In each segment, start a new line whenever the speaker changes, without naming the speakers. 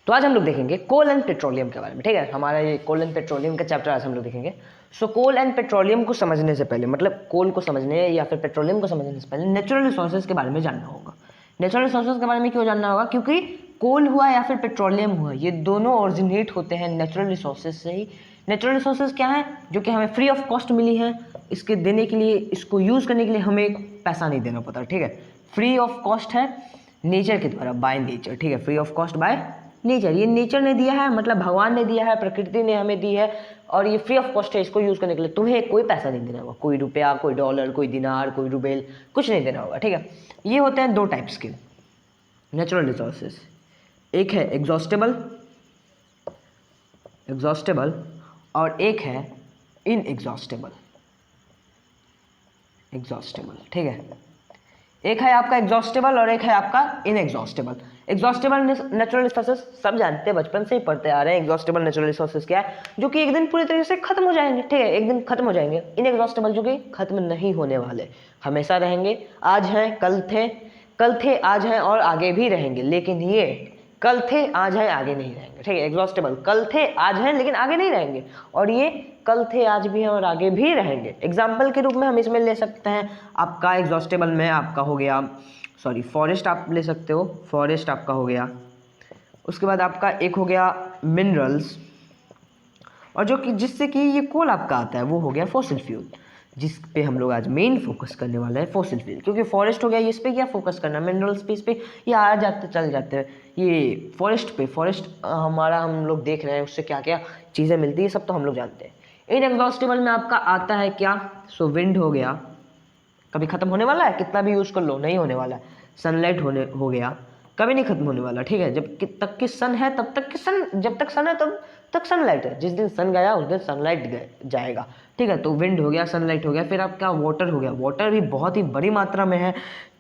तो आज हम लोग देखेंगे कोल एंड पेट्रोलियम के बारे में, ठीक है। हमारा ये कोल एंड पेट्रोलियम का चैप्टर आज हम लोग देखेंगे। सो कोल एंड पेट्रोलियम को समझने से पहले, मतलब कोल को समझने या फिर पेट्रोलियम को समझने से पहले नेचुरल रिसोर्सेज के बारे में जानना होगा। नेचुरल रिसोर्सेज के बारे में क्यों जानना होगा? क्योंकि कोल हुआ या फिर पेट्रोलियम हुआ, ये दोनों ओरिजिनेट होते हैं नेचुरल रिसोर्सेज से ही। नेचुरल रिसोर्सेज क्या है? जो कि हमें फ्री ऑफ कॉस्ट मिली है। इसके देने के लिए, इसको यूज़ करने के लिए हमें पैसा नहीं देना पड़ता, ठीक है। फ्री ऑफ कॉस्ट है नेचर के द्वारा, बाय नेचर, ठीक है। Free of cost by nature, ये नेचर ने दिया है, मतलब भगवान ने दिया है, प्रकृति ने हमें दी है, और ये फ्री ऑफ कॉस्ट है। इसको यूज़ करने के लिए तुम्हें कोई पैसा नहीं देना होगा, कोई रुपया, कोई डॉलर, कोई दिनार, कोई रुबेल, कुछ नहीं देना होगा, ठीक है। ये होते हैं दो टाइप्स के नेचुरल रिसोर्सेज। एक है एग्जॉस्टेबल और एक है इनएग्जॉस्टेबल, ठीक है। एक है आपका एग्जॉस्टेबल और एक है आपका इनएग्जॉस्टेबल। एग्जॉस्टेबल नेचुरल रिसोर्सेज सब जानते हैं, बचपन से ही पढ़ते आ रहे हैं। एग्जॉस्टेबल नेचुरल रिसोर्सेज क्या है? जो कि एक दिन पूरी तरीके से खत्म हो जाएंगे, ठीक है, एक दिन खत्म हो जाएंगे। इनएग्जॉस्टेबल जो कि खत्म नहीं होने वाले, हमेशा रहेंगे, आज हैं, कल थे, आज हैं और आगे भी रहेंगे। लेकिन ये कल थे, आज है, आगे नहीं रहेंगे, ठीक है। एग्जॉस्टेबल कल थे, आज हैं, लेकिन आगे नहीं रहेंगे, और ये कल थे, आज भी हैं और आगे भी रहेंगे। एग्जाम्पल के रूप में हम इसमें ले सकते हैं आपका एग्जॉस्टेबल में आपका हो गया, फॉरेस्ट आप ले सकते हो, फॉरेस्ट आपका हो गया। उसके बाद आपका एक हो गया मिनरल्स, और जो कि जिससे कि ये कोल आपका आता है वो हो गया फॉसिल फ्यूल, जिस पे हम लोग आज मेन फोकस करने वाले हैं, फॉसिल फ्यूल। क्योंकि फॉरेस्ट हो गया, इस पे क्या फोकस करना, मिनरल्स पे, इस पे ये आ जाते चल जाते हैं। ये फॉरेस्ट हमारा हम लोग देख रहे हैं, उससे क्या क्या चीज़ें मिलती है सब तो हम लोग जानते हैं। इन एग्जॉस्टेबल में आपका आता है क्या? सो विंड हो गया, कभी खत्म होने वाला है? कितना भी यूज़ कर लो नहीं होने वाला है। सनलाइट हो गया, कभी नहीं खत्म होने वाला, ठीक है। जब तक कि सन है तब तक कि सन, जब तक सन है तब तक सनलाइट है। जिस दिन सन गया उस दिन सनलाइट जाएगा, ठीक है। तो विंड हो गया, सनलाइट हो गया। फिर आपका वाटर हो गया, वाटर भी बहुत ही बड़ी मात्रा में है,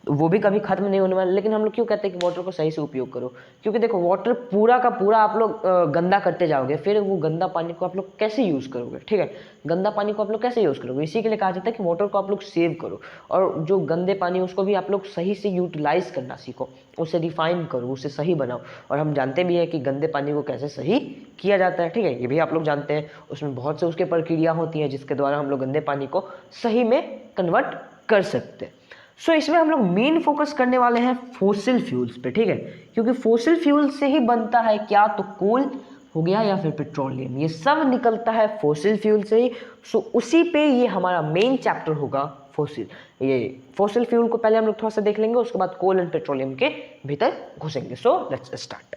वो भी कभी खत्म नहीं होने वाला। लेकिन हम लोग क्यों कहते हैं कि वाटर को सही से उपयोग करो? क्योंकि देखो वाटर पूरा का पूरा आप लोग गंदा करते जाओगे, फिर वो गंदा पानी को आप लोग कैसे यूज़ करोगे, ठीक है। गंदा पानी को आप लोग कैसे यूज़ करोगे? इसी के लिए कहा जाता है कि वाटर को आप लोग सेव करो, और जो गंदे पानी उसको भी आप लोग सही से यूटिलाइज करना सीखो, उसे रिफाइन करो, उसे सही बनाओ। और हम जानते भी हैं कि गंदे पानी को कैसे सही किया जाता है, ठीक है, ये भी आप लोग जानते हैं। उसमें बहुत से उसके प्रक्रिया होती है जिसके द्वारा हम लोग गंदे पानी को सही में कन्वर्ट कर सकते हैं। सो इसमें हम लोग मेन फोकस करने वाले हैं फॉसिल फ्यूल्स पे, ठीक है। क्योंकि फॉसिल फ्यूल से ही बनता है क्या? तो कोल हो गया या फिर पेट्रोलियम, ये सब निकलता है फॉसिल फ्यूल से ही। सो उसी पे ये हमारा मेन चैप्टर होगा, फॉसिल। ये फॉसिल फ्यूल को पहले हम लोग थोड़ा सा देख लेंगे, उसके बाद कोल एंड पेट्रोलियम के भीतर घुसेंगे। So let's start.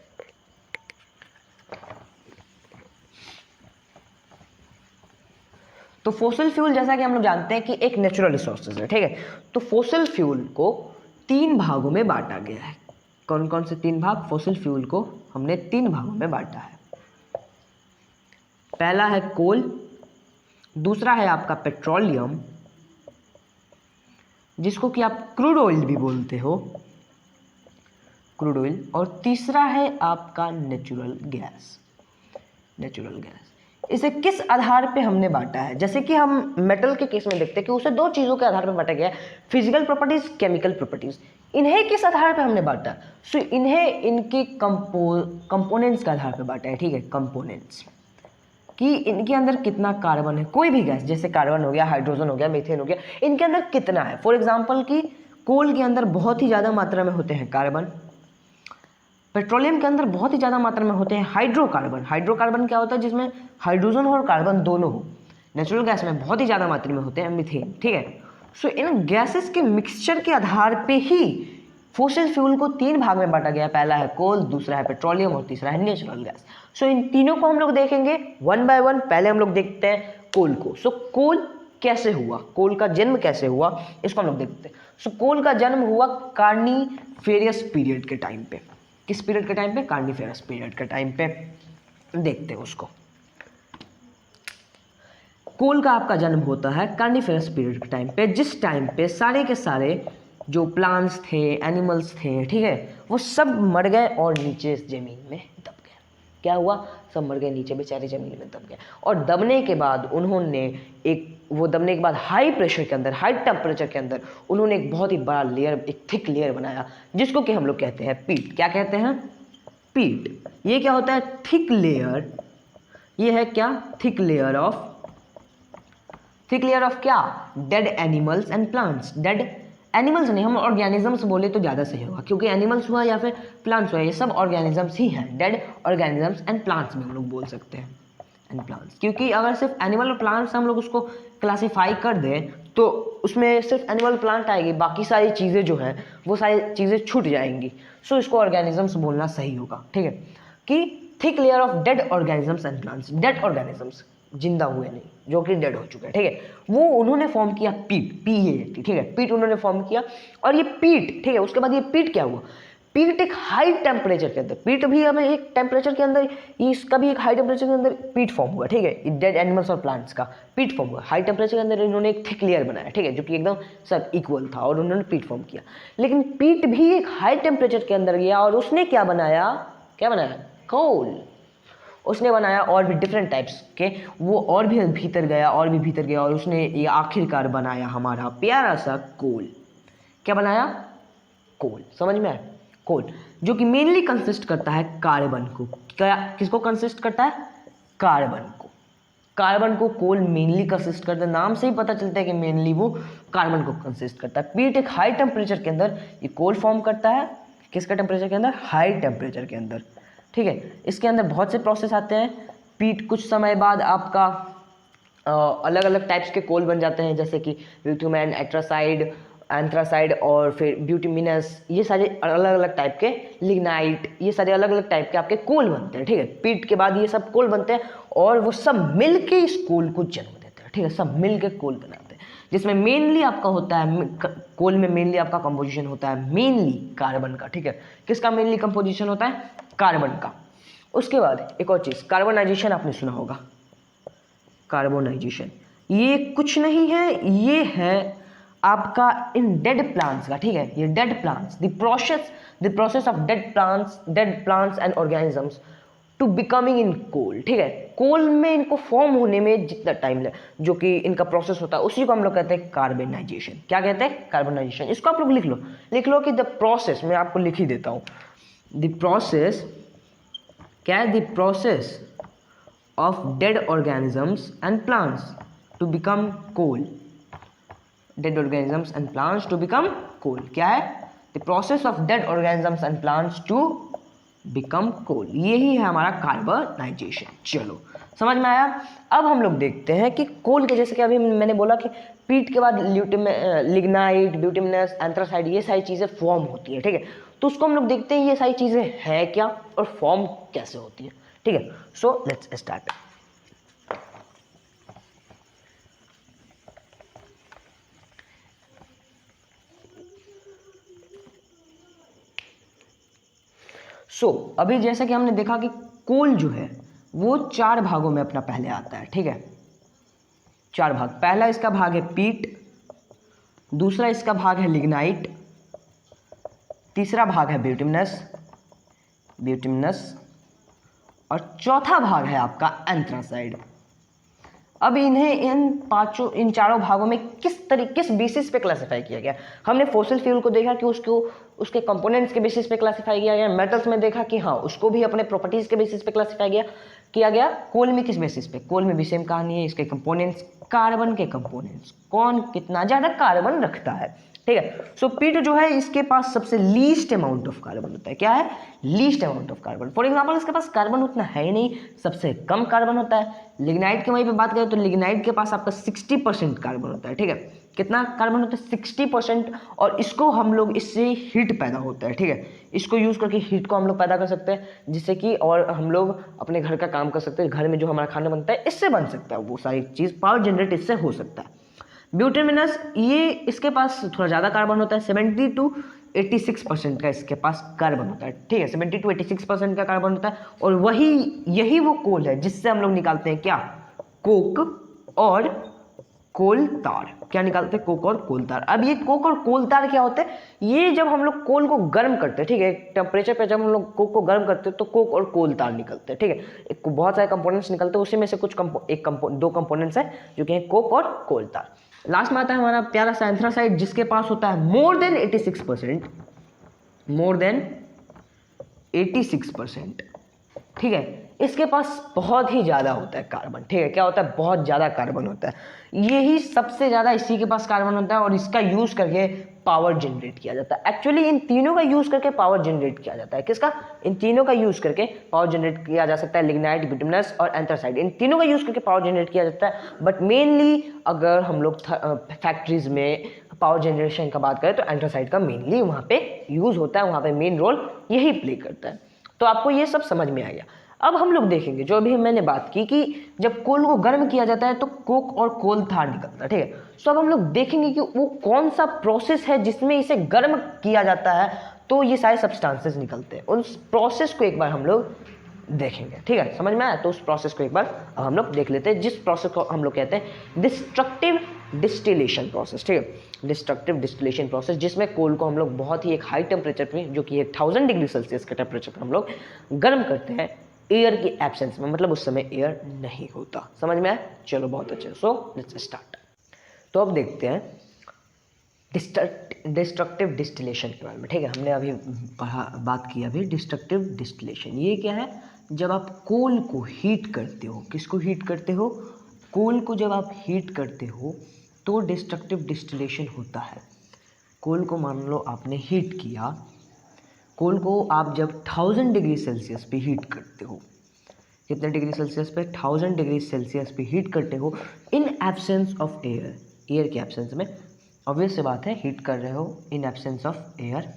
तो फॉसिल फ्यूल जैसा कि हम लोग जानते हैं कि एक नेचुरल रिसोर्सेज है, ठीक है। तो फॉसिल फ्यूल को 3 भागों में बांटा गया है। कौन कौन से 3 भाग? फॉसिल फ्यूल को हमने 3 भागों में बांटा है। पहला है कोल, दूसरा है आपका पेट्रोलियम, जिसको कि आप क्रूड ऑयल भी बोलते हो, क्रूड ऑयल, और तीसरा है आपका नेचुरल गैस। इसे किस आधार पे हमने बांटा है? जैसे कि हम मेटल के केस में देखते हैं कि उसे 2 चीज़ों के आधार पर बांटा गया है, फिजिकल प्रॉपर्टीज, केमिकल प्रॉपर्टीज। इन्हें किस आधार पे हमने बांटा? सो इन्हें इनके कंपोनेंट्स के आधार पे बांटा है, ठीक है। कंपोनेंट्स कि इनके अंदर कितना कार्बन है, कोई भी गैस, जैसे कार्बन हो गया, हाइड्रोजन हो गया, मीथेन हो गया, इनके अंदर कितना है। फॉर एग्जाम्पल कि कोल के अंदर बहुत ही ज़्यादा मात्रा में होते हैं कार्बन, पेट्रोलियम के अंदर बहुत ही ज़्यादा मात्रा में होते हैं हाइड्रोकार्बन। हाइड्रोकार्बन क्या होता है? जिसमें हाइड्रोजन और कार्बन दोनों हो। नेचुरल गैस में बहुत ही ज़्यादा मात्रा में होते हैं मीथेन, ठीक है। सो इन गैसेस के मिक्सचर के आधार पे ही फॉसिल फ्यूल को 3 भाग में बांटा गया। पहला है कोल, दूसरा है पेट्रोलियम और तीसरा है नेचुरल गैस। सो इन तीनों को हम लोग देखेंगे 1 बाय 1। पहले हम लोग देखते हैं कोल को। सो कोल कैसे हुआ, कोल का जन्म कैसे हुआ, इसको हम लोग देखते हैं। सो कोल का जन्म हुआ कार्निफेरस पीरियड के टाइम पे। किस पीरियड के टाइम पे? कार्निफेरस पीरियड के टाइम पे। देखते हैं उसको। कोल का आपका जन्म होता है कार्निफेरस पीरियड के टाइम पे, जिस टाइम पे सारे के सारे जो प्लांट्स थे, एनिमल्स थे, ठीक है, वो सब मर गए और नीचे जमीन में दब गए। क्या हुआ? सब मर गए, नीचे बेचारे जमीन में दब गए। और दबने के बाद उन्होंने दबने के बाद हाई प्रेशर के अंदर, हाई टेम्परेचर के अंदर उन्होंने एक बहुत ही बड़ा लेयर, एक थिक लेयर बनाया, जिसको कि हम लोग कहते हैं पीट। क्या कहते हैं? पीट। ये क्या होता है? Thick layer. ये है क्या? थिक लेयर ऑफ क्या? Dead animals and plants. Dead animals नहीं, हम ऑर्गेनिजम्स बोले तो ज़्यादा सही होगा, क्योंकि एनिमल्स हुआ या फिर प्लांट्स हुआ, ये सब ऑर्गेनिजम्स ही हैं। डेड ऑर्गेनिजम्स एंड प्लांट्स में हम लोग बोल सकते हैं एंड प्लांट्स, क्योंकि अगर सिर्फ एनिमल और प्लांट्स हम लोग उसको क्लासीफाई कर दें तो उसमें सिर्फ एनिमल प्लांट आएगी, बाकी सारी चीज़ें जो हैं वो सारी चीज़ें छूट जाएंगी। सो इसको ऑर्गेनिजम्स बोलना सही होगा, ठीक है। कि thick layer of dead organisms and plants. Dead organisms, जिंदा हुए नहीं, जो कि डेड हो चुके हैं, ठीक है, वो उन्होंने फॉर्म किया पीट, PEAT, ठीक है, पीट उन्होंने फॉर्म किया। और ये पीट, ठीक है, उसके बाद ये पीट क्या हुआ? पीट एक हाई टेम्परेचर के अंदर, पीट भी हमें एक टेम्परेचर के अंदर, इसका भी एक हाई टेम्परेचर के अंदर पीट फॉर्म हुआ, ठीक है, डेड एनिमल्स और प्लांट्स का पीट फॉर्म हुआ। हाई टेम्परेचर के अंदर इन्होंने एक थिक लेयर बनाया, ठीक है, जो कि एकदम सब इक्वल था, और उन्होंने पीट फॉर्म किया। लेकिन पीट भी एक हाई टेम्परेचर के अंदर गया और उसने क्या बनाया? कोल। उसने बनाया और भी डिफरेंट टाइप्स के, वो और भी भीतर गया और उसने ये आखिरकार बनाया हमारा प्यारा सा कोल। क्या बनाया? कोल। समझ में आया? कोल, जो कि मेनली कंसिस्ट करता है कार्बन को। क्या किसको कंसिस्ट करता है? कार्बन को कोल मेनली कंसिस्ट करता है। नाम से ही पता चलता है कि मेनली वो कार्बन को कंसिस्ट करता है। पीट एक हाई टेम्परेचर के अंदर ये कोल फॉर्म करता है। किसका टेम्परेचर के अंदर? हाई टेम्परेचर के अंदर, ठीक है। इसके अंदर बहुत से प्रोसेस आते हैं। पीट कुछ समय बाद आपका अलग अलग टाइप्स के कोल बन जाते हैं, जैसे कि बिट्यूमेन, एंथ्रासाइड और फिर ब्यूटिमिनस, ये सारे अलग अलग टाइप के, लिग्नाइट, ये सारे अलग अलग टाइप के आपके कोल बनते हैं, ठीक है। पीट के बाद ये सब कोल बनते हैं और वो सब मिल के इस कोल को जन्म देते हैं, ठीक है, सब मिल के कोल बनाते हैं, जिसमें मेनली आपका होता है, कोल में मेनली आपका कंपोजिशन होता है मेनली कार्बन का, ठीक है। किसका मेनली कंपोजिशन होता है? कार्बन का। उसके बाद एक और चीज़, कार्बोनाइजेशन आपने सुना होगा। कार्बोनाइजेशन ये कुछ नहीं है, ये है आपका इन डेड प्लांट्स का, ठीक है, ये dead plants, the process of dead plants and organisms to becoming in coal, ठीक है। कोल में इनको फॉर्म होने में जितना टाइम लगे, जो कि इनका प्रोसेस होता है, उसी को हम लोग कहते हैं कार्बोनाइजेशन। क्या कहते हैं? कार्बोनाइजेशन। इसको आप लोग लिख लो कि द प्रोसेस, मैं आपको लिख ही देता हूँ। द प्रोसेस क्या है? The process of dead organisms and plants to become coal. Dead organisms and plants to become coal क्या है? The process of dead organisms and plants to become coal. यही है हमारा कार्बोनाइजेशन। चलो समझ में आया। अब हम लोग देखते हैं कि कोल के, जैसे कि अभी मैंने बोला कि पीट के बाद लिग्नाइट, ब्यूटिमिनस, एंथ्रासाइड, ये सारी चीज़ें फॉर्म होती है, ठीक है। तो उसको हम लोग देखते हैं ये सारी चीज़ें हैं क्या और फॉर्म कैसे होती है, ठीक है। सो लेट्स स्टार्ट। अभी जैसा कि हमने देखा कि कोल जो है वो 4 भागों में अपना पहले आता है, ठीक है, 4 भाग। पहला इसका भाग है पीट, दूसरा इसका भाग है लिग्नाइट, तीसरा भाग है ब्यूटिमिनस और चौथा भाग है आपका एंथ्रासाइड। अब इन्हें इन चारों भागों में किस बेसिस पे क्लासिफाई किया गया? हमने फॉसिल फ्यूल को देखा कि उसके कंपोनेंट्स के बेसिस पे क्लासिफाई किया गया। मेटल्स में देखा कि हाँ उसको भी अपने प्रॉपर्टीज के बेसिस पे क्लासिफाई किया गया। कोल में किस बेसिस पे? कोल में भी सेम कहानी है। इसके कंपोनेंट्स, कार्बन के कंपोनेंट्स, कौन कितना ज़्यादा कार्बन रखता है, ठीक है। सो पीट जो है इसके पास सबसे लीस्ट अमाउंट ऑफ कार्बन होता है। क्या है? Least amount of carbon. For example इसके पास कार्बन उतना है ही नहीं, सबसे कम कार्बन होता है। लिग्नाइट के वहीं पे बात करें तो लिग्नाइट के पास आपका 60% कार्बन होता है, ठीक है। कितना कार्बन होता है? 60%। और इसको हम लोग, इससे हीट पैदा होता है, ठीक है। इसको यूज़ करके हीट को हम लोग पैदा कर सकते हैं, जिससे कि और हम लोग अपने घर का काम कर सकते हैं। घर में जो हमारा खाना बनता है इससे बन सकता है, वो सारी चीज़ पावर जनरेट इससे हो सकता है। ब्यूटिमिनस, ये इसके पास थोड़ा ज़्यादा कार्बन होता है, 70 to 86% का इसके पास कार्बन होता है, ठीक है। 70 to 86% का कार्बन होता है। और यही वो कोल है जिससे हम लोग निकालते हैं क्या? कोक और कोल तार। क्या निकालते हैं? कोक और कोल तार। अब ये कोक और कोल तार क्या होते हैं? ये जब हम लोग कोल को गर्म करते हैं, ठीक है, टेम्परेचर पे जब हम लोग कोक को गर्म करते हैं तो कोक और कोल तार निकलते हैं, ठीक है। बहुत सारे कंपोनेंट्स निकलते हैं, उसी में से कुछ दो कंपोनेंट्स हैं जो कि हैं कोक और कोल तार। लास्ट में आता है हमारा प्यारा सा एंथ्रासाइड, जिसके पास होता है मोर देन 86%, मोर देन 86%। ठीक है, इसके पास बहुत ही ज़्यादा होता है कार्बन। ठीक है, क्या होता है, बहुत ज़्यादा कार्बन होता है, यही सबसे ज़्यादा इसी के पास कार्बन होता है और इसका यूज़ करके पावर जनरेट किया जाता है। एक्चुअली इन तीनों का यूज़ करके पावर जनरेट किया जाता है। किसका, इन तीनों का यूज़ करके पावर जनरेट किया जा सकता है। लिग्नाइट, बिटुमिनस और एंथ्रासाइड, इन तीनों का यूज़ करके पावर जनरेट किया जाता है। बट मेनली अगर हम लोग फैक्ट्रीज में पावर जनरेशन का बात करें तो एंथ्रासाइड का मेनली वहाँ पे यूज़ होता है, वहाँ पे मेन रोल यही प्ले करता है। तो आपको ये सब समझ में आ गया। अब हम लोग देखेंगे जो अभी मैंने बात की कि जब कोल को गर्म किया जाता है तो कोक और कोल थार निकलता है। ठीक है, सो अब हम लोग देखेंगे कि वो कौन सा प्रोसेस है जिसमें इसे गर्म किया जाता है तो ये सारे सब्सटेंसेस निकलते हैं। उस प्रोसेस को एक बार हम लोग देखेंगे। ठीक है, समझ में आया? तो उस प्रोसेस को एक बार अब हम लोग देख लेते हैं, जिस प्रोसेस को हम लोग कहते हैं डिस्ट्रक्टिव डिस्टिलेशन प्रोसेस। ठीक है, डिस्ट्रक्टिव डिस्टिलेशन प्रोसेस, जिसमें कोल को हम लोग बहुत ही एक हाई टेम्परेचर पे, जो कि 1000 डिग्री सेल्सियस के टेम्परेचर पर हम लोग गर्म करते हैं एयर की एब्सेंस में, मतलब उस समय एयर नहीं होता। समझ में आया? चलो बहुत अच्छे। सो लेट्स स्टार्ट। तो अब देखते हैं डिस्ट्रक्टिव डिस्टिलेशन के बारे में। ठीक है, हमने अभी बात की अभी डिस्ट्रक्टिव डिस्टिलेशन। ये क्या है, जब आप कोल को हीट करते हो, किसको हीट करते हो, कोल को जब आप हीट करते हो तो डिस्ट्रक्टिव डिस्टिलेशन होता है। कोल को मान लो आपने हीट किया, कोल को आप जब 1000 डिग्री सेल्सियस पे हीट करते हो, कितने डिग्री सेल्सियस पे, 1000 डिग्री सेल्सियस पे हीट करते हो in absence of air, air के एब्सेंस में। ऑब्वियस सी बात है, हीट कर रहे हो in absence of air,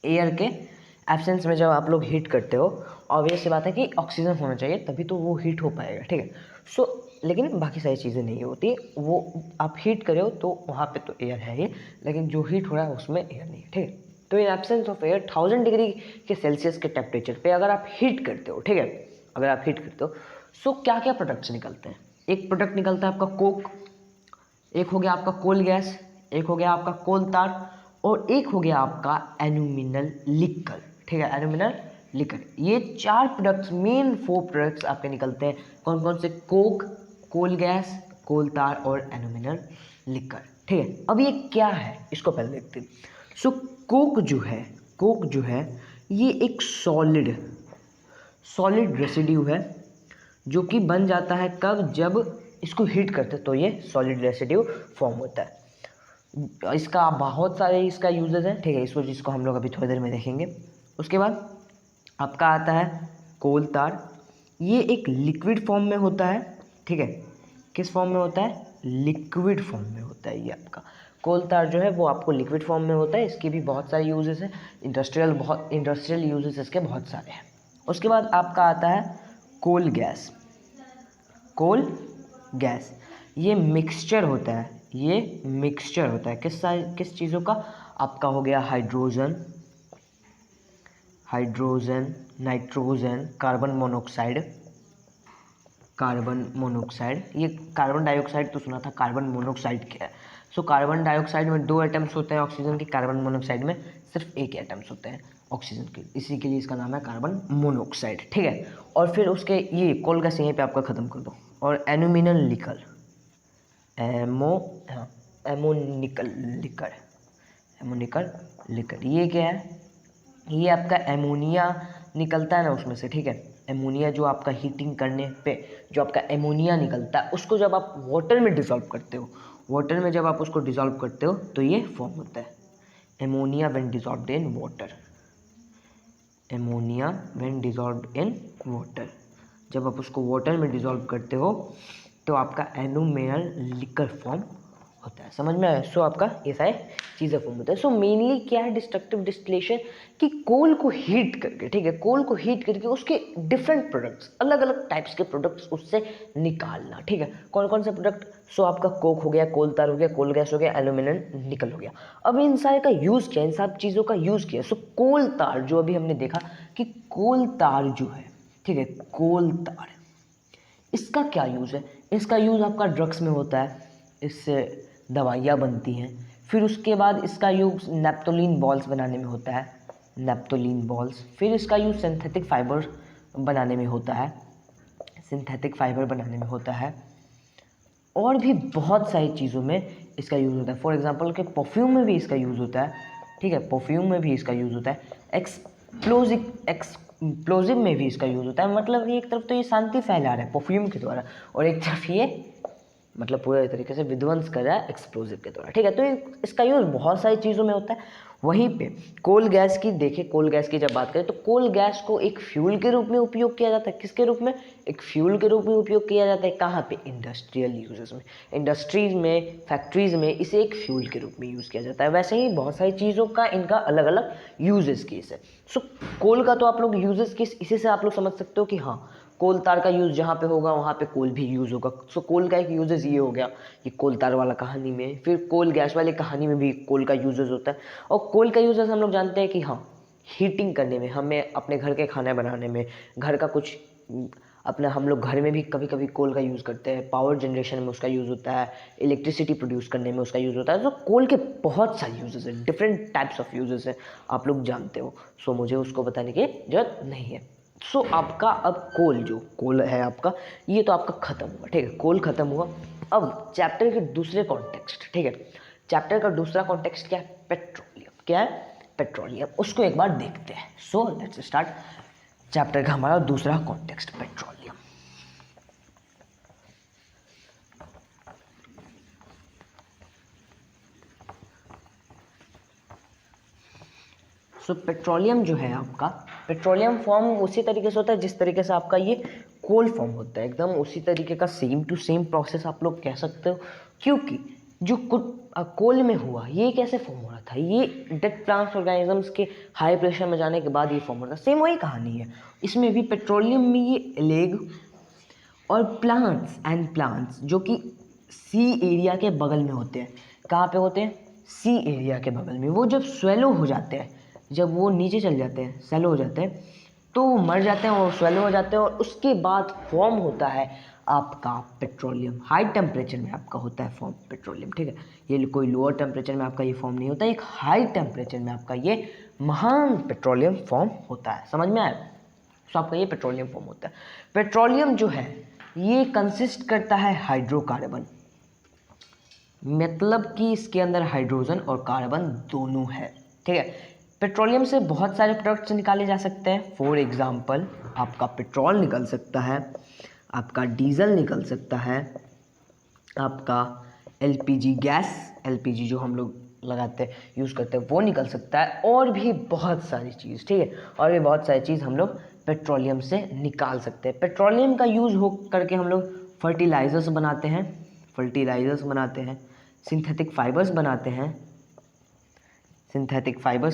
air के एब्सेंस में जब आप लोग हीट करते हो, ऑब्वियस सी बात है कि ऑक्सीजन होना चाहिए तभी तो वो हीट हो पाएगा। ठीक है, सो लेकिन बाकी सारी चीज़ें नहीं होती, वो आप हीट कर रहे हो तो वहाँ पे तो एयर है ही, लेकिन जो हीट हो रहा है उसमें एयर नहीं है। ठीक है, तो in absence of air 1000 degree के सेल्सियस के टेम्परेचर पे अगर आप हीट करते हो, ठीक है, अगर आप हीट करते हो, सो क्या क्या प्रोडक्ट्स निकलते हैं। एक प्रोडक्ट निकलता है आपका कोक, एक हो गया आपका कोल गैस, एक हो गया आपका कोल तार, और एक हो गया आपका एल्यूमिनल लिकर। ठीक है, एल्यूमिनल लिकर, ये 4 प्रोडक्ट्स, मेन 4 प्रोडक्ट्स आपके निकलते हैं। कौन कौन से, कोक, कोल गैस, कोल तार और एल्यूमिनल लिकर। ठीक है, अब ये क्या है इसको पहले देखते हैं। सो कोक जो है ये एक सॉलिड रेसिड्यू है जो कि बन जाता है कब, जब इसको हीट करते हैं तो ये सॉलिड रेसिड्यू फॉर्म होता है। इसका बहुत सारे इसका यूजेस हैं। ठीक है, इस जिसको हम लोग अभी थोड़ी देर में देखेंगे। उसके बाद आपका आता है कोल तार, ये एक लिक्विड फॉर्म में होता है। ठीक है, किस फॉर्म में होता है, लिक्विड फॉर्म में होता है। ये आपका कोल तार जो है वो आपको लिक्विड फॉर्म में होता है। इसके भी बहुत सारे यूजेस हैं, इंडस्ट्रियल यूजेस इसके बहुत सारे हैं। उसके बाद आपका आता है कोल गैस। ये मिक्सचर होता है, किस चीज़ों का, आपका हो गया हाइड्रोजन, नाइट्रोजन, कार्बन मोनोक्साइड। ये कार्बन डाइऑक्साइड तो सुना था, कार्बन मोनोक्साइड क्या है। सो कार्बन डाइऑक्साइड में 2 एटम्स होते हैं ऑक्सीजन के, कार्बन मोनोक्साइड में सिर्फ 1 एटम्स होते हैं ऑक्सीजन के, इसी के लिए इसका नाम है कार्बन मोनोक्साइड। ठीक है, और फिर उसके ये कोल गैस यहीं पे आपका ख़त्म कर दो। और एल्यूमिनल लिकर, ये क्या है, ये आपका एमोनिया निकलता है ना उसमें से। ठीक है, एमोनिया जो आपका हीटिंग करने पे जो आपका एमोनिया निकलता है, उसको जब आप वाटर में डिसॉल्व करते हो, तो ये फॉर्म होता है ammonia when dissolved in water. जब आप उसको वाटर में डिसॉल्व करते हो तो आपका एल्यूमिनल लिकर फॉर्म होता है। समझ में आया? सो आपका ये सारे चीज़ें फॉर्म होता है। सो मेनली क्या है डिस्ट्रक्टिव डिस्टिलेशन, कि कोल को हीट करके, ठीक है, कोल को हीट करके उसके डिफरेंट प्रोडक्ट्स, अलग अलग टाइप्स के प्रोडक्ट्स उससे निकालना। ठीक है, कौन कौन से प्रोडक्ट, सो आपका कोक हो गया, कोल तार हो गया, कोल गैस हो गया, एल्यूमिनियम निकल हो गया। अब इन सारे का यूज़ किया, इन सब चीज़ों का यूज़ किया। सो कोल तार जो अभी हमने देखा कि कोल तार जो है, ठीक है, कोल तार, इसका क्या यूज़ है, इसका यूज़ आपका ड्रग्स में होता है, इससे दवाइयाँ बनती हैं। फिर उसके बाद इसका यूज़ नेप्थोलीन बॉल्स बनाने में होता है, फिर इसका यूज़ सिंथेटिक फाइबर बनाने में होता है, और भी बहुत सारी चीज़ों में इसका यूज़ होता है। फॉर एग्जांपल के परफ्यूम में भी इसका यूज़ होता है। ठीक है, परफ्यूम में भी इसका यूज़ होता है। एक्सप्लोजिव में भी इसका यूज़ होता है। मतलब ये एक तरफ तो ये शांति फैला रहा है परफ्यूम के द्वारा, और एक तरफ ये मतलब पूरे तरीके से विध्वंस कर रहा है एक्सप्लोजिव के द्वारा, ठीक है। तो इसका यूज़ बहुत सारी चीज़ों में होता है। वहीं पे कोल गैस की देखें, कोल गैस की जब बात करें तो कोल गैस को एक फ्यूल के रूप में उपयोग किया जाता है। किसके रूप में? एक फ्यूल के रूप में उपयोग किया जाता है। कहाँ पे? इंडस्ट्रियल यूजेस में, इंडस्ट्रीज में, फैक्ट्रीज में इसे एक फ्यूल के रूप में यूज़ किया जाता है। वैसे ही बहुत सारी चीज़ों का इनका अलग अलग यूजेस केस है। सो कोल का तो आप लोग यूजेस केस इसी से आप लोग समझ सकते हो कि हाँ, कोल तार का यूज़ जहाँ पे होगा वहाँ पे कोल भी यूज़ होगा। सो कोल का एक यूजेस ये हो गया कि कोल तार वाला कहानी में। फिर कोल गैस वाली कहानी में भी कोल का यूजेस होता है। और कोल का यूजेस हम लोग जानते हैं कि हाँ, हीटिंग करने में, हमें अपने घर के खाना बनाने में, घर का कुछ अपना हम लोग घर में भी कभी कभी कोल का यूज़ करते हैं। पावर जनरेशन में उसका यूज़ होता है, इलेक्ट्रिसिटी प्रोड्यूस करने में उसका यूज़ होता है। तो कोल के बहुत सारे यूजेस हैं, डिफरेंट टाइप्स ऑफ यूजेस हैं, आप लोग जानते हो। सो मुझे उसको बताने की जरूरत नहीं है। सो आपका अब कोल है आपका, ये तो आपका खत्म हुआ, ठीक है। कोल खत्म हुआ। अब चैप्टर के दूसरे कॉन्टेक्स्ट, ठीक है, चैप्टर का दूसरा कॉन्टेक्स्ट क्या है? पेट्रोलियम। क्या है? पेट्रोलियम। उसको एक बार देखते हैं। सो लेट्स स्टार्ट चैप्टर का हमारा दूसरा कॉन्टेक्स्ट, पेट्रोलियम। सो पेट्रोलियम जो है आपका, पेट्रोलियम फॉर्म उसी तरीके से होता है जिस तरीके से आपका ये कोल फॉर्म होता है, एकदम उसी तरीके का सेम टू सेम प्रोसेस आप लोग कह सकते हो। क्योंकि जो कोल में हुआ ये कैसे फॉर्म हो रहा था? ये डेड प्लांट्स ऑर्गेनिजम्स के हाई प्रेशर में जाने के बाद ये फॉर्म हो रहा था। सेम वही कहानी है इसमें भी। पेट्रोलियम में ये एलेग और प्लांट्स जो कि सी एरिया के बगल में होते हैं। कहाँ पे होते हैं? सी एरिया के बगल में। वो जब स्वेलो हो जाते हैं, जब वो नीचे चल जाते हैं, सेलो हो जाते हैं, तो वो मर जाते हैं और स्वेलो हो जाते हैं, और उसके बाद फॉर्म होता है आपका पेट्रोलियम। हाई टेम्परेचर में आपका होता है फॉर्म पेट्रोलियम, ठीक है। ये कोई लोअर टेम्परेचर में आपका ये फॉर्म नहीं होता, एक हाई टेम्परेचर में आपका ये महान पेट्रोलियम फॉर्म होता है। समझ में आया? तो आपका ये पेट्रोलियम फॉर्म होता है। पेट्रोलियम जो है ये कंसिस्ट करता है हाइड्रोकार्बन, मतलब कि इसके अंदर हाइड्रोजन और कार्बन दोनों है, ठीक है। पेट्रोलियम से बहुत सारे प्रोडक्ट्स निकाले जा सकते हैं। फॉर एग्जांपल आपका पेट्रोल निकल सकता है, आपका डीजल निकल सकता है, आपका एलपीजी गैस, एलपीजी जो हम लोग लगाते हैं, यूज़ करते हैं, वो निकल सकता है, और भी बहुत सारी चीज़, ठीक है। और भी बहुत सारी चीज़ हम लोग पेट्रोलियम से निकाल सकते हैं। पेट्रोलियम का यूज़ हो करके हम लोग फर्टिलाइज़र्स बनाते हैं, सिंथेटिक फाइबर्स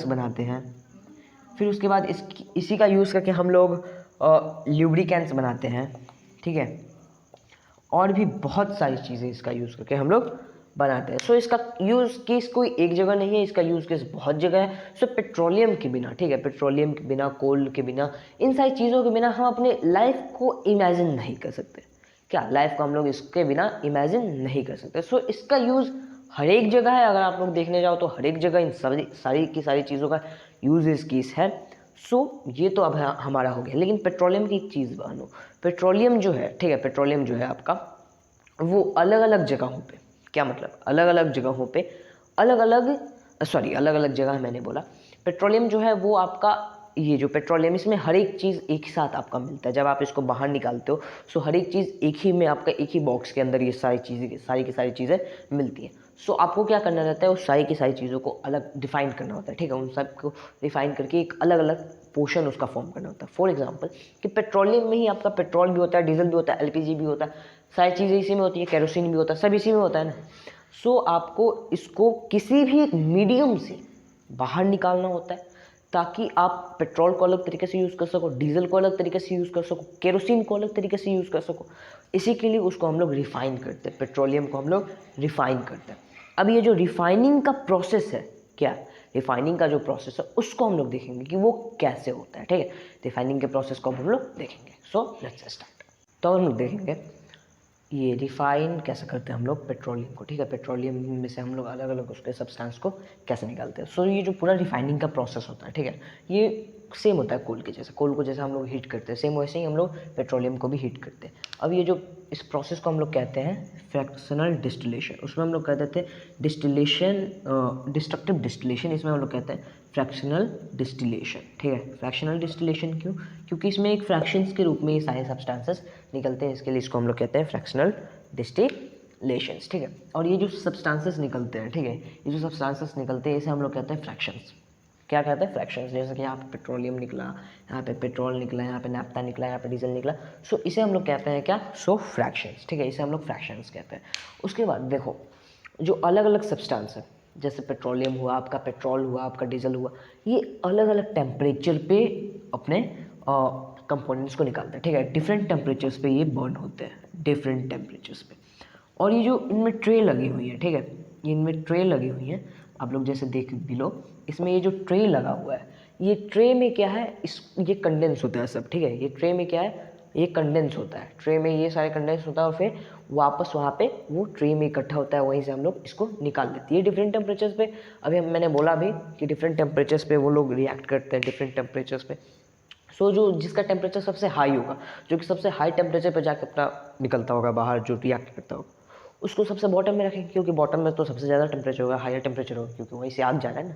बनाते हैं, फिर उसके बाद इसी का यूज़ करके हम लोग ल्यूब्रिकेंट्स बनाते हैं, ठीक है। और भी बहुत सारी चीज़ें इसका यूज़ करके हम लोग बनाते हैं। सो इसका यूज़ केस कोई एक जगह नहीं है, इसका यूज़ केस बहुत जगह है। सो पेट्रोलियम के बिना, ठीक है, पेट्रोलियम के बिना, कोल के बिना, इन सारी चीज़ों के बिना हम अपने लाइफ को इमेजिन नहीं कर सकते। क्या लाइफ को हम लोग इसके बिना इमेजिन नहीं कर सकते। सो इसका यूज़ हर एक जगह है। अगर आप लोग देखने जाओ तो हर एक जगह इन सारी की सारी चीज़ों का यूज़ इस केस है। सो ये तो अब हमारा हो गया। लेकिन पेट्रोलियम की एक चीज़ मानो, पेट्रोलियम जो है, ठीक है, पेट्रोलियम जो है आपका वो अलग अलग जगहों पे, क्या मतलब अलग अलग जगहों पे अलग अलग जगह मैंने बोला। पेट्रोलियम जो है वो आपका, ये जो पेट्रोलियम, इसमें हर एक चीज़ एक ही साथ आपका मिलता है। जब आप इसको बाहर निकालते हो सो हर एक चीज़ एक ही में आपका, एक ही बॉक्स के अंदर ये सारी की सारी चीज़ें मिलती हैं। सो आपको क्या करना रहता है, उस सारी की सारी चीज़ों को अलग डिफाइन करना होता है, ठीक है। उन सब को डिफाइन करके एक अलग अलग पोर्शन उसका फॉर्म करना होता है। फॉर एग्जांपल कि पेट्रोलियम में ही आपका पेट्रोल भी होता है, डीजल भी होता है, एलपीजी भी होता है, सारी चीज़ें इसी में होती है, केरोसिन भी होता है, सब इसी में होता है ना। सो आपको इसको किसी भी एक मीडियम से बाहर निकालना होता है, ताकि आप पेट्रोल को अलग तरीके से यूज़ कर सको, डीजल को अलग तरीके से यूज़ कर सको, केरोसिन को अलग तरीके से यूज़ कर सको। इसी के लिए उसको हम लोग रिफ़ाइन करते हैं, पेट्रोलियम को हम लोग रिफ़ाइन करते हैं। अब ये जो रिफ़ाइनिंग का प्रोसेस है, क्या रिफ़ाइनिंग का जो प्रोसेस है उसको हम लोग देखेंगे कि वो कैसे होता है, ठीक है। रिफ़ाइनिंग के प्रोसेस को हम लोग देखेंगे। सो लेट्स स्टार्ट। तो हम लोग देखेंगे ये रिफ़ाइन कैसे करते हैं हम लोग पेट्रोलियम को, ठीक है। पेट्रोलियम में से हम लोग अलग अलग उसके सब्सटेंस को कैसे निकालते हैं। सो ये जो पूरा रिफ़ाइनिंग का प्रोसेस होता है, ठीक है, ये सेम होता है कोल के जैसे। कोल को जैसे हम लोग हीट करते हैं, सेम वैसे ही हम लोग पेट्रोलियम को भी हीट करते हैं। अब ये जो इस प्रोसेस को हम लोग कहते हैं फ्रैक्शनल डिस्टिलेशन, उसमें हम लोग कहते थे डिस्टिलेशन, डिस्ट्रक्टिव डिस्टिलेशन, इसमें हम लोग कहते हैं फ्रैक्शनल डिस्टिलेशन। ठीक है, फ्रैक्शनल डिस्टिलेशन क्यों? क्योंकि इसमें एक फ्रैक्शंस के रूप में ये सारे सब्सटेंसेस निकलते हैं, इसके लिए इसको हम लोग कहते हैं फ्रैक्शनल डिस्टिलेशंस। ठीक है, और ये जो सब्सटेंसेस निकलते हैं, ठीक है, ये जो सब्सटेंसेस निकलते हैं इसे हम लोग कहते हैं फ्रैक्शंस। क्या कहते हैं? फ्रैक्शंस। जैसे कि यहाँ पे पेट्रोलियम निकला, यहाँ पे पेट्रोल निकला, यहाँ पे नैप्था निकला, यहाँ पे डीजल निकला, सो इसे हम लोग कहते हैं क्या? सो फ्रैक्शंस। ठीक है, इसे हम लोग फ्रैक्शंस कहते हैं। उसके बाद देखो, जो अलग अलग सब्सटेंस है, जैसे पेट्रोलियम हुआ आपका, पेट्रोल हुआ आपका, डीजल हुआ, ये अलग अलग टेम्परेचर पे अपने कंपोनेंट्स को निकालते हैं। ठीक है, डिफरेंट टेम्परेचर्स पे ये बर्न होते हैं, डिफरेंट टेम्परेचर्स पे। और ये जो इनमें ट्रे लगी हुई है, ठीक है, ये इनमें ट्रे लगी हुई है, आप लोग जैसे देख भी लो, इसमें ये जो ट्रे लगा हुआ है, ये ट्रे में क्या है, ये कंडेंस होता है सब। ठीक है, ये ट्रे में क्या है, ये कंडेंस होता है, ट्रे में ये सारे कंडेंस होता है और फिर वापस वहाँ पे वो ट्रे में इकट्ठा होता है, वहीं से हम लोग इसको निकाल देते हैं। ये डिफरेंट टेम्परेचर्स पे, अभी मैंने बोला भी कि डिफरेंट टेम्परेचर्स पे वो लोग रिएक्ट करते हैं, डिफरेंट टेम्परेचर्स पे। सो जो जिसका टेम्परेचर सबसे हाई होगा, जो कि सबसे हाई टेम्परेचर पे जाकर अपना निकलता होगा बाहर, जो रिएक्ट करता होगा, उसको सबसे बॉटम में रखेंगे, क्योंकि बॉटम में तो सबसे ज़्यादा टेम्परेचर होगा, हायर टेम्परेचर होगा, क्योंकि वहीं से आग जा रहा है ना।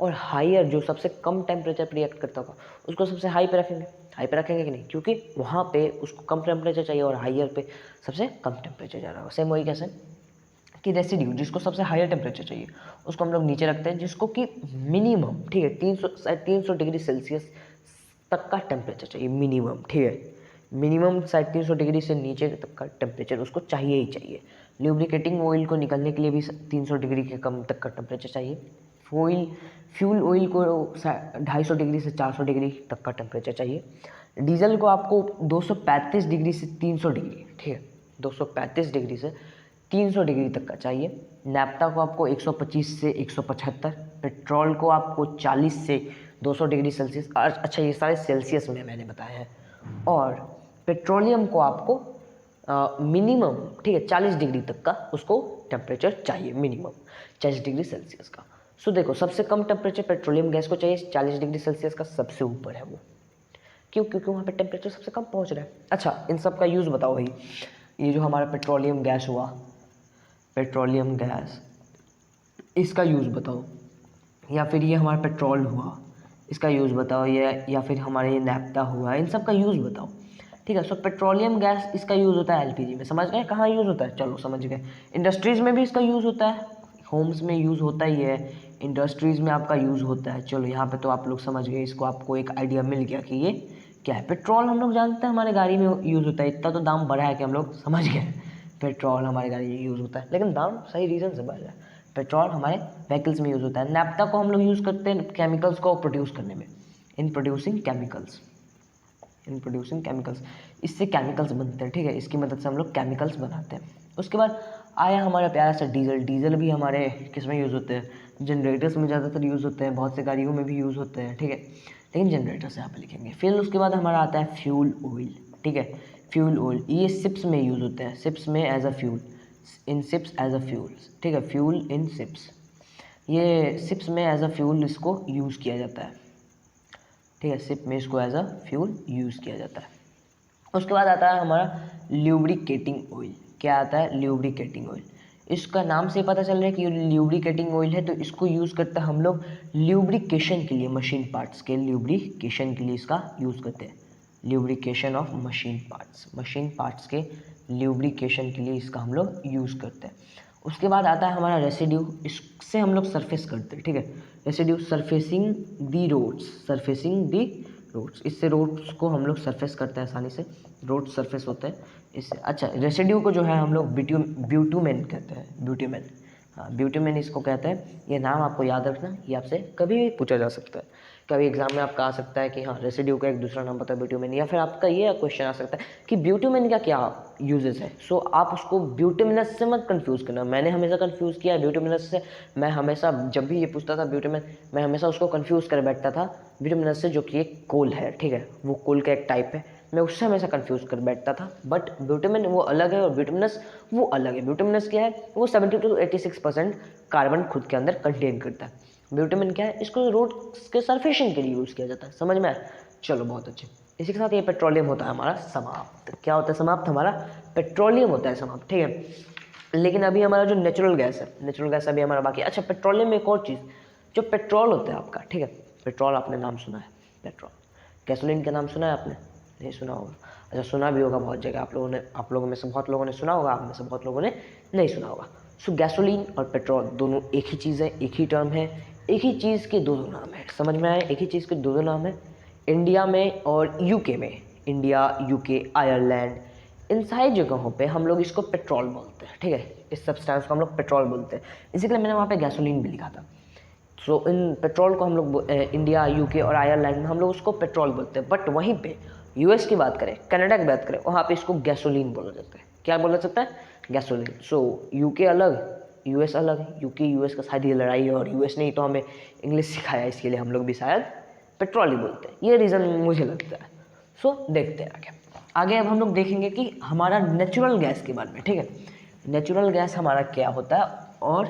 और हायर जो सबसे कम टेम्परेचर पर रिएक्ट करता होगा, उसको सबसे हाई पे रखेंगे। हाई पे रखेंगे कि नहीं, क्योंकि वहाँ पे उसको कम टेम्परेचर चाहिए और हायर पे सबसे कम टेम्परेचर जा रहा होगा। सेम वही कैसे कि रेसिड्यू, जिसको सबसे हायर टेम्परेचर चाहिए, उसको हम लोग नीचे रखते हैं, जिसको कि मिनिमम, ठीक है, 300 डिग्री सेल्सियस तक का टेम्परेचर चाहिए, मिनिमम। ठीक है, मिनिमम 350 डिग्री से नीचे तक का टेम्परेचर उसको चाहिए ही चाहिए। ल्यूब्रिकेटिंग ऑयल को निकलने के लिए भी 300 डिग्री के कम तक का टेम्परेचर चाहिए। फ्यूल ऑयल को 250 डिग्री से 400 डिग्री तक का टेम्परेचर चाहिए। डीजल को आपको 235 डिग्री से 300 डिग्री, ठीक है, 235 डिग्री से 300 डिग्री तक का चाहिए। नैप्था को आपको 125 से 175, पेट्रोल को आपको 40 से 200 डिग्री सेल्सियस। अच्छा, ये सारे सेल्सियस में मैंने बताया है। और पेट्रोलियम को आपको मिनिमम, ठीक है, 40 डिग्री तक का उसको टेम्परेचर चाहिए, मिनिमम 40 डिग्री सेल्सियस का। सो देखो, सबसे कम टेम्परेचर पेट्रोलियम गैस को चाहिए 40 डिग्री सेल्सियस का, सबसे ऊपर है वो। क्यों? क्योंकि वहाँ पे टेम्परेचर सबसे कम पहुँच रहा है। अच्छा, इन सब का यूज़ बताओ भाई। ये जो हमारा पेट्रोलियम गैस हुआ, पेट्रोलियम गैस, इसका यूज़ बताओ। या फिर ये हमारा पेट्रोल हुआ, इसका यूज़ बताओ। या फिर हमारे ये नैप्था हुआ, इन सब का यूज़ बताओ। ठीक है, सो पेट्रोलियम गैस, इसका यूज़ होता है एलपीजी में। समझ गए कहाँ यूज़ होता है? चलो समझ गए। इंडस्ट्रीज़ में भी इसका यूज़ होता है, होम्स में यूज़ होता ही है, इंडस्ट्रीज़ में आपका यूज़ होता है। चलो यहाँ पे तो आप लोग समझ गए, इसको आपको एक आइडिया मिल गया कि ये क्या है। पेट्रोल हम लोग जानते हैं हमारे गाड़ी में यूज़ होता है, इतना तो दाम बढ़ा है कि हम लोग समझ गए पेट्रोल हमारे गाड़ी में यूज़ होता है, लेकिन दाम सही रीज़न से बढ़ रहा है। पेट्रोल हमारे व्हीकल्स में यूज़ होता है। नैप्था को हम लोग यूज़ करते हैं केमिकल्स को प्रोड्यूस करने में, इन प्रोड्यूसिंग केमिकल्स, इससे केमिकल्स बनते हैं। ठीक है, इसकी मदद से हम लोग केमिकल्स बनाते हैं। उसके बाद आया हमारा प्यारा सा डीजल। डीजल भी हमारे किस में यूज़ होते हैं? जनरेटर्स में ज़्यादातर यूज़ होते हैं, बहुत से गाड़ियों में भी यूज़ होते हैं। ठीक है, लेकिन जनरेटर्स यहाँ पे लिखेंगे। फिर उसके बाद हमारा आता है फ्यूल ऑयल। ठीक है, फ्यूल ऑयल ये शिप्स में यूज़ होते हैं, शिप्स में as a fuel, in ships as a fuel. ठीक है, फ्यूल इन शिप्स, ये शिप्स में एज अ फ्यूल इसको यूज़ किया जाता है। ठीक है, शिप में इसको एज अ फ्यूल यूज़ किया जाता है। उसके बाद आता है हमारा ल्यूब्रिकेटिंग ऑयल। क्या आता है? Lubricating oil. इसका नाम से पता चल रहा है कि ये ल्यूब्रिकेटिंग ऑयल है, तो इसको यूज़ करते हैं हम लोग ल्यूब्रिकेशन के लिए, मशीन पार्ट्स के ल्यूब्रिकेशन के लिए इसका यूज़ करते हैं। ल्यूब्रिकेशन ऑफ मशीन पार्ट्स के ल्यूब्रिकेशन के लिए इसका हम लोग यूज़ करते हैं। उसके बाद आता है हमारा रेसिड्यू। इससे हम लोग सरफेस करते हैं। ठीक है, रेसिड्यू, सरफेसिंग दी रोड्स, इससे रोड्स को हम लोग सरफेस करते हैं आसानी से, रोड सरफेस होते हैं इससे। अच्छा, रेसिड्यू को जो है हम लोग ब्यूटुमेन कहते हैं, ब्यूटुमेन। हाँ, ब्यूटुमेन इसको कहते हैं। ये नाम आपको याद रखना, ये आपसे कभी भी पूछा जा सकता है, कभी एग्जाम में आपका आ सकता है कि हाँ रेसिड्यू का एक दूसरा नाम पता है ब्यूटुमेन। या फिर आपका ये क्वेश्चन आ सकता है कि ब्यूटुमेन का क्या यूजेस है। सो आप उसको ब्यूटुमिनस से मत कंफ्यूज करना। मैंने हमेशा कंफ्यूज किया है ब्यूटुमिनस से। मैं हमेशा जब भी ये पूछता था ब्यूटुमेन, मैं हमेशा उसको कंफ्यूज कर बैठता था ब्यूटुमिनस से, जो कि एक कोल है। ठीक है, वो कोल का एक टाइप है, मैं उससे हमेशा कंफ्यूज कर बैठता था। बट ब्यूटुमेन वो अलग है और ब्यूटुमिनस वो अलग है। ब्यूटुमिनस क्या है? वो 70 to 86% कार्बन खुद के अंदर कंटेन करता है। ब्यूटुमेन क्या है? इसको रोड के सरफेसिंग के लिए यूज़ किया जाता है। समझ में आया? चलो बहुत अच्छे। इसी के साथ ये पेट्रोलियम होता है हमारा समाप्त। क्या होता है समाप्त? हमारा पेट्रोलियम होता है समाप्त। ठीक है, लेकिन अभी हमारा जो नेचुरल गैस है, नेचुरल गैस अभी हमारा बाकी है। अच्छा, पेट्रोलियम में एक और चीज़, जो पेट्रोल होता है आपका, ठीक है, पेट्रोल आपने नाम सुना है, पेट्रोल, गैसोलीन का नाम सुना है आपने, नहीं सुना होगा, अच्छा सुना भी होगा बहुत जगह, आप लोगों में से बहुत लोगों ने सुना होगा, आप में से बहुत लोगों ने नहीं सुना होगा। सो गैसोलीन और पेट्रोल दोनों एक ही चीज़ है, एक ही टर्म है, एक ही चीज़ के दो नाम है, समझ में आए, एक ही चीज़ के दो नाम है। इंडिया में और यूके में, इंडिया, यूके, आयरलैंड, इन सारी जगहों पे हम लोग इसको पेट्रोल बोलते हैं, ठीक है, इस सब्सटेंस को हम लोग पेट्रोल बोलते हैं, इसी के लिए मैंने वहाँ पे गैसोलीन भी लिखा था। सो इन पेट्रोल को हम लोग इंडिया, यूके और आयरलैंड में हम लोग उसको पेट्रोल बोलते हैं, बट वहीं पे यूएस की बात करें, कनाडा की बात करें, वहाँ पे इसको गैसोलीन बोला जाता है। क्या बोला जाता है? गैसोलीन। सो यूके अलग, यूएस अलग, यूके यूएस का शायद ये लड़ाई है और यूएस ने ही तो हमें इंग्लिश सिखाया, इसके लिए हम लोग भी शायद पेट्रोल ही बोलते हैं, ये रीज़न मुझे लगता है। सो देखते हैं आगे। आगे अब हम लोग देखेंगे कि हमारा नेचुरल गैस के बारे में, ठीक है, नेचुरल गैस हमारा क्या होता है और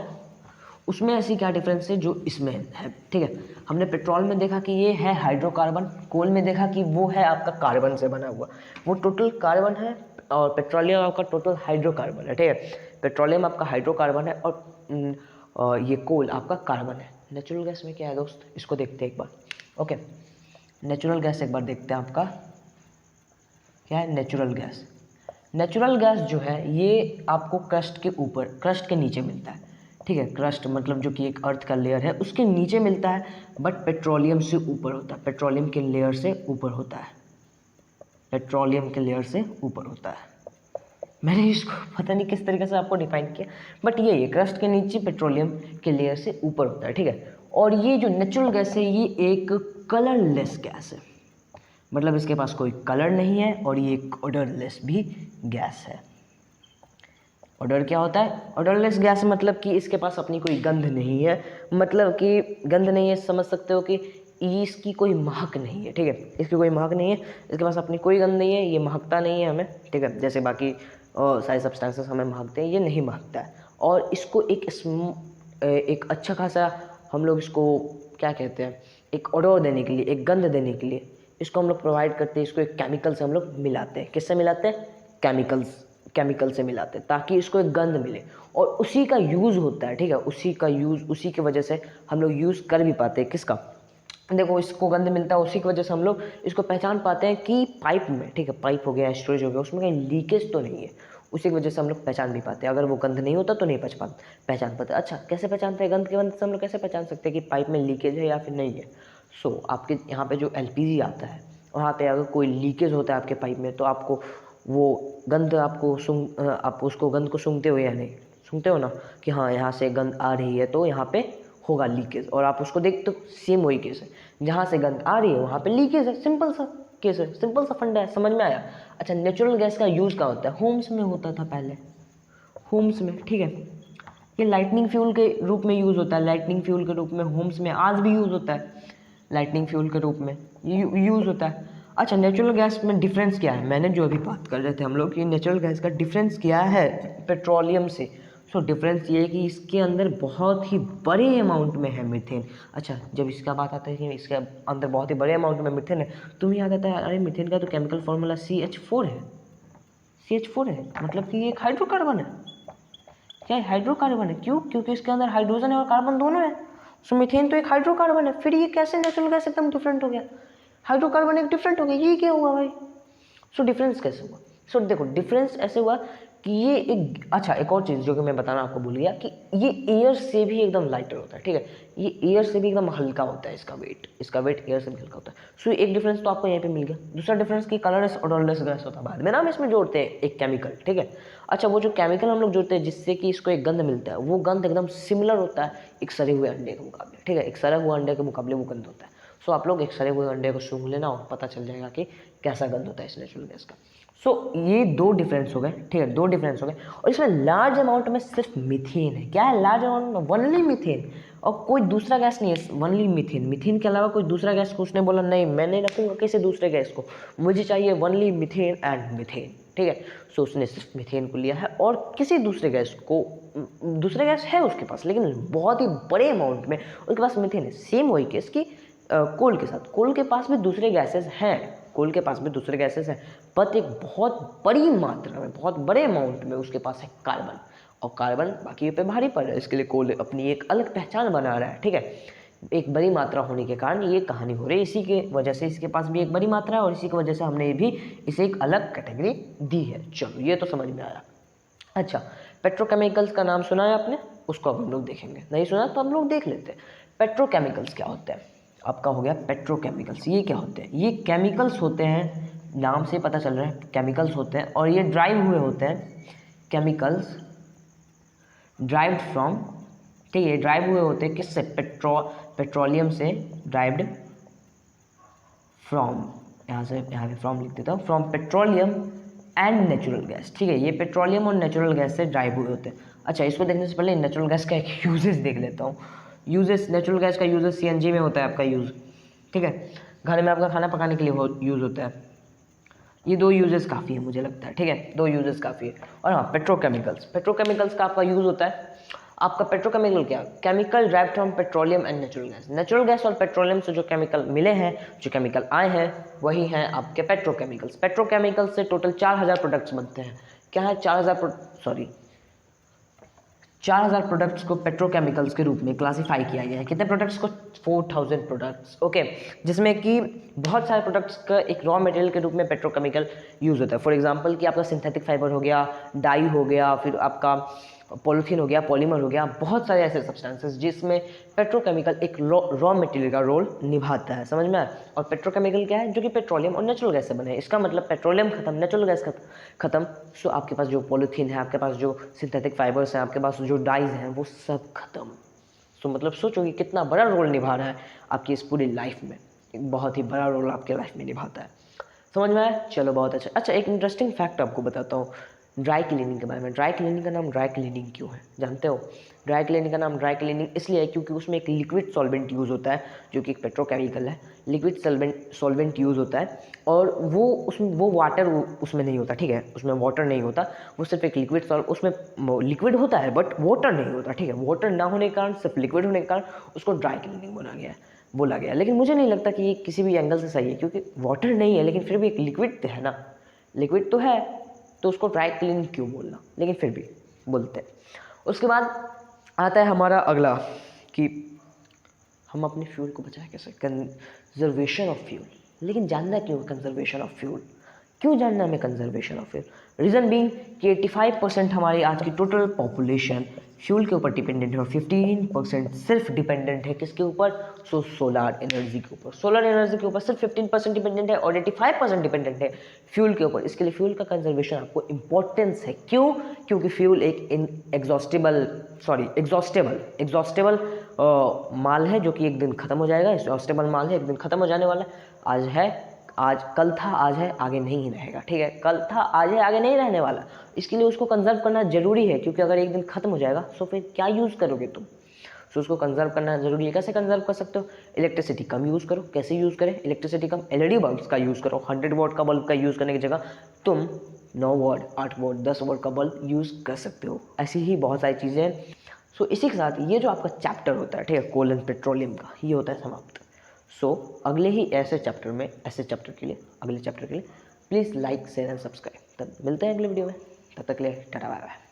उसमें ऐसी क्या डिफरेंस है जो इसमें है, ठीक है। हमने पेट्रोल में देखा कि ये है हाइड्रोकार्बन, कोल में देखा कि वो है आपका कार्बन से बना हुआ, वो टोटल कार्बन है, और पेट्रोलियम आपका टोटल हाइड्रोकार्बन है, ठीक है, पेट्रोलियम आपका हाइड्रोकार्बन है और ये कोल आपका कार्बन है। नेचुरल गैस में क्या है दोस्त, इसको देखते हैं एक बार, ओके। नेचुरल गैस एक बार देखते हैं आपका क्या है। नेचुरल गैस, नेचुरल गैस जो है ये आपको क्रस्ट के ऊपर, क्रस्ट के नीचे मिलता है, ठीक है, क्रस्ट मतलब जो कि एक अर्थ का लेयर है उसके नीचे मिलता है, बट पेट्रोलियम से ऊपर होता है, पेट्रोलियम के लेयर से ऊपर होता है, पेट्रोलियम के लेयर से ऊपर होता है। मैंने इसको पता नहीं किस तरीके से आपको डिफाइन किया, बट ये क्रस्ट के नीचे पेट्रोलियम के लेयर से ऊपर होता है, ठीक है। और ये जो नेचुरल गैस है ये एक कलरलेस गैस है, मतलब इसके पास कोई कलर नहीं है, और ये एक ऑडरलेस भी गैस है। ऑडर क्या होता है? ऑडरलेस गैस मतलब कि इसके पास अपनी कोई गंध नहीं है, मतलब कि गंध नहीं है, समझ सकते हो कि इसकी कोई महक नहीं है, ठीक है, इसकी कोई महक नहीं है, इसके पास अपनी कोई गंध नहीं है, ये महकता नहीं है हमें, ठीक है, जैसे बाकी सारे सब्सटेंसेस हमें महकते हैं, ये नहीं महकता है। और इसको एक अच्छा खासा हम लोग इसको क्या कहते हैं, एक ऑडर देने के लिए, एक गंध देने के लिए इसको हम लोग प्रोवाइड करते हैं, इसको एक केमिकल से हम लोग मिलाते हैं। किससे मिलाते हैं? केमिकल से मिलाते हैं, ताकि इसको एक गंध मिले, और उसी का यूज़ होता है, ठीक है, उसी की वजह से हम लोग यूज़ कर भी पाते हैं। किसका? देखो, इसको गंध मिलता है, उसी की वजह से हम लोग इसको पहचान पाते हैं कि पाइप में, ठीक है, पाइप हो गया, स्टोरेज हो गया, उसमें कहीं लीकेज तो नहीं है, उसी की वजह से हम लोग पहचान भी पाते हैं। अगर वो गंध नहीं होता तो नहीं पहचान पाते। अच्छा, कैसे पहचानते हैं? गंध की वजह से हम लोग कैसे पहचान सकते हैं कि पाइप में लीकेज है या फिर नहीं है? सो आपके यहाँ पे जो LPG आता है, वहाँ पे अगर कोई लीकेज होता है आपके पाइप में, तो आपको वो गंध आप उसको गंध को सूंघते हो या नहीं? सूंघते हो ना, कि हाँ यहाँ से गंध आ रही है तो यहाँ पे होगा लीकेज, और आप उसको देखते हो, सेम वही केस है, जहाँ से गंध आ रही है वहाँ पे लीकेज है, सिंपल सा केस है, सिंपल सा फंडा है, समझ में आया? अच्छा, नेचुरल गैस का यूज़ कहाँ होता है? होम्स में होता था पहले, होम्स में, ठीक है, ये लाइटनिंग फ्यूल के रूप में यूज़ होता है, लाइटनिंग फ्यूल के रूप में होम्स में आज भी यूज़ होता है, लाइटनिंग फ्यूल के रूप में यूज़ होता है। अच्छा, नेचुरल गैस में डिफरेंस क्या है? मैंने जो अभी बात कर रहे थे हम लोग कि नेचुरल गैस का डिफरेंस क्या है पेट्रोलियम से। सो डिफरेंस ये है कि इसके अंदर बहुत ही बड़े अमाउंट में है मीथेन। अच्छा, जब इसका बात आता है कि इसके अंदर बहुत ही बड़े अमाउंट में मीथेन है, तुम्हें याद आता है, अरे मीथेन का तो केमिकल फॉर्मूला CH4 है, CH4 है, मतलब कि ये एक हाइड्रोकार्बन है। क्या है? हाइड्रोकार्बन है। क्यों? क्योंकि इसके अंदर हाइड्रोजन है और कार्बन दोनों है। सो मीथेन तो एक हाइड्रोकार्बन है, फिर ये कैसे नेचुरल गैस एकदम डिफरेंट हो गया? हाइड्रोकार्बन एक डिफरेंट हो गया, ये क्या हुआ भाई? सो डिफरेंस कैसे हुआ? सो देखो, डिफरेंस ऐसे हुआ कि ये एक और चीज़ जो कि मैं बताना आपको भूल गया, कि ये एयर से भी एकदम लाइटर होता है, ठीक है, ये एयर से भी एकदम हल्का होता है, इसका वेट एयर से भी हल्का होता है। सो एक डिफरेंस तो आपको यहाँ पे मिल गया। दूसरा डिफरेंस की कलरलेस ऑडरलेस गैस होता है, बाद में ना हम इसमें जोड़ते हैं एक केमिकल, ठीक है। अच्छा, वो जो केमिकल हम लोग जोड़ते हैं जिससे कि इसको एक गंध मिलता है, वो गंध एकदम सिमिलर होता है एक सड़े हुए अंडे के मुकाबले, ठीक है, एक सड़ा हुआ अंडे के मुकाबले वो गंध होता है। सो आप लोग एक सड़े हुए अंडे को सूंघ लेना और पता चल जाएगा कि कैसा गंध होता है इस नेचुरल गैस का। सो ये दो डिफरेंस हो गए, ठीक है, दो डिफरेंस हो गए। और इसमें लार्ज अमाउंट में सिर्फ मीथेन है। क्या है? लार्ज अमाउंट में वनली मीथेन, और कोई दूसरा गैस नहीं है, वनली मीथेन। मीथेन के अलावा कोई दूसरा गैस को उसने बोला नहीं, मैं नहीं रखूँगा किसी दूसरे गैस को, मुझे चाहिए वनली मीथेन एंड मीथेन, ठीक है। सो उसने सिर्फ मीथेन को लिया है, और किसी दूसरे गैस है उसके पास, लेकिन बहुत ही बड़े अमाउंट में उसके पास मीथेन है। सेम वही केस की कोल के साथ, कोल के पास भी दूसरे गैसेस हैं, बट एक बहुत बड़ी मात्रा में, बहुत बड़े अमाउंट में उसके पास है कार्बन, और कार्बन बाकी पे भारी पड़ रहा है, इसके लिए कोल अपनी एक अलग पहचान बना रहा है, ठीक है। एक बड़ी मात्रा होने के कारण ये कहानी हो रही है, इसी के वजह से इसके पास भी एक बड़ी मात्रा है और इसी की वजह से हमने भी इसे एक अलग कैटेगरी दी है। चलो ये तो समझ में आया। अच्छा, पेट्रोकेमिकल्स का नाम सुना है आपने, उसको अब हम लोग देखेंगे, नहीं सुना तो हम लोग देख लेते हैं। पेट्रोकेमिकल्स क्या होते हैं, आपका हो गया पेट्रोकेमिकल्स। ये क्या होते हैं, ये केमिकल्स होते हैं, नाम से पता चल रहा है केमिकल्स होते हैं, और ये ड्राइव हुए होते हैं, केमिकल्स ड्राइव्ड फ्रॉम, ठीक है, ड्राइव हुए होते हैं किससे, पेट्रोलियम से, ड्राइव्ड फ्रॉम, यहाँ पे फ्रॉम लिख देता हूँ, from petroleum and natural gas, ठीक है, ये पेट्रोलियम और नेचुरल गैस से ड्राइव हुए होते हैं। अच्छा, इसको देखने से पहले नेचुरल गैस का एक यूजेस देख लेता हूँ। यूजेस, नेचुरल गैस का यूजेस सीएनजी में होता है आपका यूज़, ठीक है, घर में आपका खाना पकाने के लिए यूज़ होता है। ये 2 यूजेस काफ़ी है मुझे लगता है, ठीक है, 2 यूजेस काफ़ी है। और हाँ, पेट्रोकेमिकल्स का आपका यूज़ होता है, आपका पेट्रोकेमिकल क्या, chemical derived from petroleum and natural gas और पेट्रोलियम से जो केमिकल मिले हैं, जो केमिकल आए हैं, वही हैं आपके पेट्रोकेमिकल्स। पेट्रोकेमिकल्स से टोटल 4000 प्रोडक्ट्स बनते हैं। क्या है, 4000 प्रोडक्ट्स को पेट्रोकेमिकल्स के रूप में क्लासिफाई किया गया है। कितने प्रोडक्ट्स को, 4000 प्रोडक्ट्स, ओके, जिसमें कि बहुत सारे प्रोडक्ट्स का एक रॉ मटेरियल के रूप में पेट्रोकेमिकल यूज़ होता है। फॉर एग्जांपल कि आपका सिंथेटिक फाइबर हो गया, डाई हो गया, फिर आपका पॉलीथीन हो गया, पॉलीमर हो गया, बहुत सारे ऐसे सब्सटेंसेस जिसमें पेट्रोकेमिकल एक रॉ मटेरियल का रोल निभाता है, समझ में आया। और पेट्रोकेमिकल क्या है, जो कि पेट्रोलियम और नेचुरल गैस से बने हैं। इसका मतलब पेट्रोलियम खत्म, नेचुरल गैस खत्म, सो आपके पास जो पॉलीथीन है, आपके पास जो सिंथेटिक फाइबर्स हैं, आपके पास जो डाइज हैं, वो सब खत्म। सो मतलब सोचो कि कितना बड़ा रोल निभा रहा है आपकी इस पूरी लाइफ में, एक बहुत ही बड़ा रोल आपके लाइफ में निभाता है, समझ में आया। चलो बहुत अच्छा। अच्छा, एक इंटरेस्टिंग फैक्ट आपको बताता हूँ ड्राई क्लीनिंग के बारे में। ड्राई क्लीनिंग का नाम ड्राई क्लीनिंग क्यों है, जानते हो? ड्राई क्लीनिंग का नाम ड्राई क्लीनिंग इसलिए है क्योंकि उसमें एक लिक्विड सॉल्वेंट यूज़ होता है, जो कि एक पेट्रोकेमिकल है। लिक्विड सॉल्वेंट यूज़ होता है और वो वाटर उसमें नहीं होता, ठीक है, उसमें वाटर नहीं होता, वो सिर्फ एक लिक्विड उसमें लिक्विड होता है बट वाटर नहीं होता, ठीक है। वाटर ना होने के कारण, सिर्फ लिक्विड होने के कारण उसको ड्राई क्लीनिंग बोला गया। लेकिन मुझे नहीं लगता कि ये किसी भी एंगल से सही है, क्योंकि वाटर नहीं है लेकिन फिर भी एक लिक्विड तो है ना, लिक्विड तो है, तो उसको ड्राई क्लीनिंग क्यों बोलना, लेकिन फिर भी बोलते हैं। उसके बाद आता है हमारा अगला कि हम अपने फ्यूल को बचाएं कैसे, कंजर्वेशन ऑफ फ्यूल। लेकिन जानना क्यों कंजर्वेशन ऑफ फ्यूल, क्यों जानना हमें conservation of fuel? Reason being कि 85% हमारी आज की टोटल पॉपुलेशन फ्यूल के ऊपर डिपेंडेंट है और 15% सिर्फ डिपेंडेंट है किसके ऊपर, सोलर एनर्जी के ऊपर। सोलर एनर्जी के ऊपर सिर्फ 15% डिपेंडेंट है और 85% डिपेंडेंट है फ्यूल के ऊपर। इसके लिए फ्यूल का कंजर्वेशन आपको इंपॉर्टेंस है। क्यों? क्योंकि फ्यूल एक एग्जॉस्टेबल माल है, जो कि एक दिन खत्म हो जाएगा। एग्जॉस्टेबल माल है, एक दिन खत्म हो जाने वाला है। आज कल था, आज है, आगे नहीं रहेगा, ठीक है। कल था, आज है, आगे नहीं रहने वाला। इसके लिए उसको कंजर्व करना जरूरी है, क्योंकि अगर एक दिन खत्म हो जाएगा तो फिर क्या यूज़ करोगे तुम? सो उसको कंजर्व करना जरूरी है। कैसे कंजर्व कर सकते हो? इलेक्ट्रिसिटी कम यूज़ करो। कैसे यूज़ करें इलेक्ट्रिसिटी कम? एलईडी बल्ब्स का यूज़ करो। 100 वॉट का बल्ब का यूज़ करने की जगह तुम 9 वॉट, 8 वॉट, 10 वॉट का बल्ब यूज़ कर सकते हो। ऐसी ही बहुत सारी चीज़ें हैं। सो इसी के साथ ये जो आपका चैप्टर होता है, ठीक है, कोल एंड पेट्रोलियम का, ये होता है समाप्त। सो अगले ही ऐसे चैप्टर के लिए please like, share and subscribe. तब मिलते हैं अगले वीडियो में, तब तक के लिए टाटा बाय बाय।